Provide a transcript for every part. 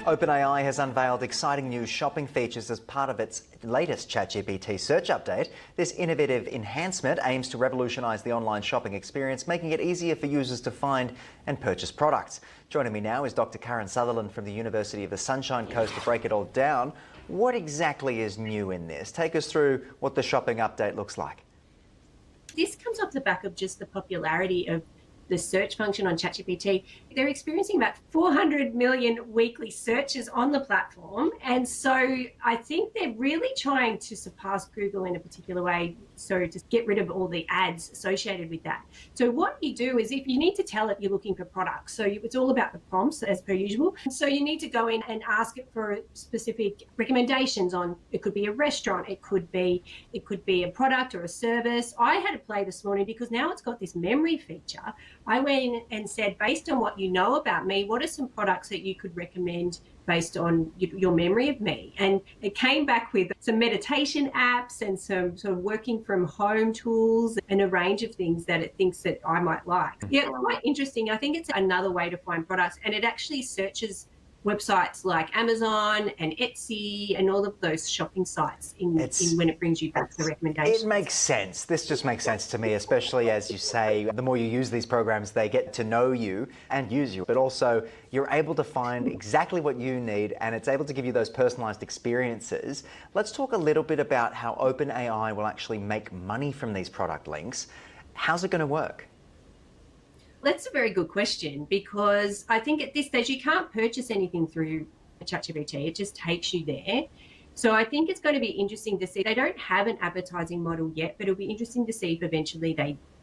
OpenAI has unveiled exciting new shopping features as part of its latest ChatGPT search update. This innovative enhancement aims to revolutionise the online shopping experience, making it easier for users to find and purchase products. Joining me now is Dr. Karen Sutherland from the University of the Sunshine Coast to break it all down. What exactly is new in this? Take us through what the shopping update looks like. This comes off the back of just the popularity of the search function on ChatGPT. They're experiencing about 400 million weekly searches on the platform. And so I think they're really trying to surpass Google in a particular way. So to get rid of all the ads associated with that. So what you do is if you need to tell it you're looking for products, so it's all about the prompts as per usual. So you need to go in and ask it for specific recommendations on, it could be a restaurant, it could be a product or a service. I had a play this morning because now it's got this memory feature. I went in and said, based on what you know about me, what are some products that you could recommend based on your memory of me? And it came back with some meditation apps and some sort of working from home tools and a range of things that it thinks that I might like. Yeah, quite interesting. I think it's another way to find products, and it actually searches websites like Amazon and Etsy and all of those shopping sites in when it brings you back the recommendations. It makes sense. This just makes sense to me, especially as you say, the more you use these programs, they get to know you and use you, but also you're able to find exactly what you need and it's able to give you those personalized experiences. Let's talk a little bit about how OpenAI will actually make money from these product links. How's it going to work? That's a very good question, because I think at this stage you can't purchase anything through ChatGPT. It just takes you there. So I think it's going to be interesting to see. They don't have an advertising model yet, but it'll be interesting to see if eventually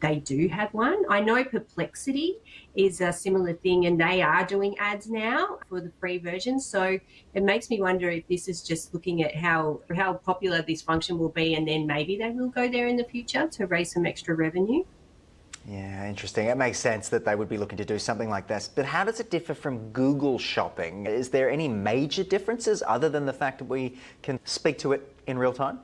they do have one. I know Perplexity is a similar thing, and they are doing ads now for the free version. So it makes me wonder if this is just looking at how popular this function will be, and then maybe they will go there in the future to raise some extra revenue. Yeah, interesting. It makes sense that they would be looking to do something like this. But how does it differ from Google Shopping? Is there any major differences other than the fact that we can speak to it in real time?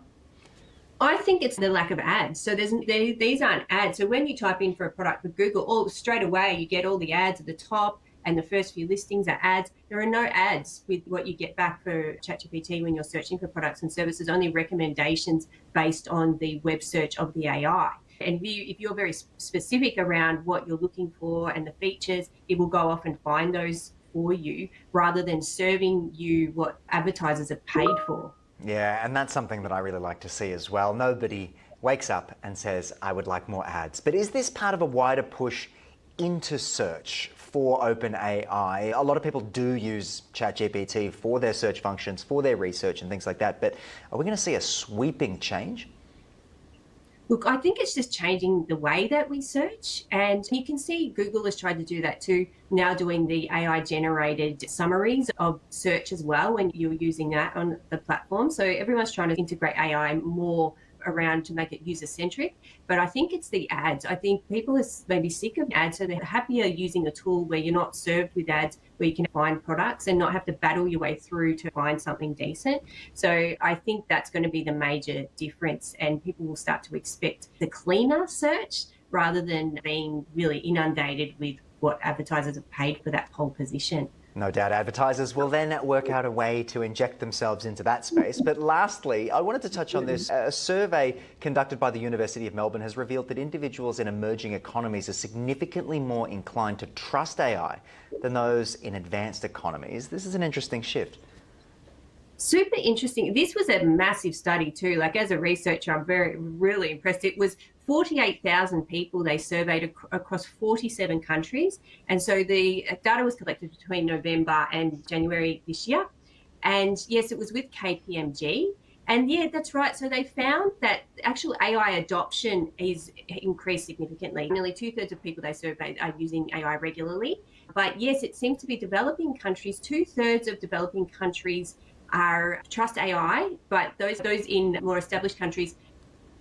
I think it's the lack of ads. So these aren't ads. So when you type in for a product with Google, straight away you get all the ads at the top, and the first few listings are ads. There are no ads with what you get back for ChatGPT when you're searching for products and services, only recommendations based on the web search of the AI. And if you're very specific around what you're looking for and the features, it will go off and find those for you rather than serving you what advertisers have paid for. Yeah, and that's something that I really like to see as well. Nobody wakes up and says, I would like more ads. But is this part of a wider push into search for OpenAI? A lot of people do use ChatGPT for their search functions, for their research and things like that. But are we going to see a sweeping change? Look, I think it's just changing the way that we search. And you can see Google has tried to do that too, now doing the AI-generated summaries of search as well when you're using that on the platform. So everyone's trying to integrate AI more around to make it user-centric. But I think it's the ads. I think people are maybe sick of ads, so they're happier using a tool where you're not served with ads, where you can find products and not have to battle your way through to find something decent. So I think that's going to be the major difference, and people will start to expect the cleaner search rather than being really inundated with what advertisers have paid for that pole position. No doubt advertisers will then work out a way to inject themselves into that space. But lastly, I wanted to touch on this. A survey conducted by the University of Melbourne has revealed that individuals in emerging economies are significantly more inclined to trust AI than those in advanced economies. This is an interesting shift. Super interesting. This was a massive study too. Like, as a researcher, I'm really impressed. It was 48,000 people they surveyed across 47 countries. And so the data was collected between November and January this year. And yes, it was with KPMG. And yeah, that's right. So they found that actual AI adoption is increased significantly. Nearly 2/3 of people they surveyed are using AI regularly. But yes, it seems to be developing countries. 2/3 of developing countries are trust AI, but those in more established countries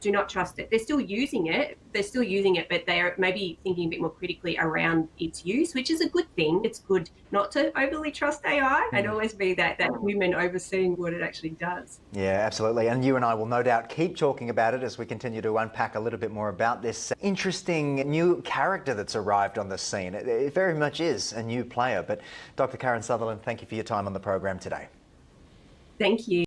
do not trust it. They're still using it, but they're maybe thinking a bit more critically around its use, which is a good thing. It's good not to overly trust AI and always be that human overseeing what it actually does. Yeah, absolutely. And you and I will no doubt keep talking about it as we continue to unpack a little bit more about this interesting new character that's arrived on the scene. It very much is a new player. But Dr. Karen Sutherland, thank you for your time on the program today. Thank you.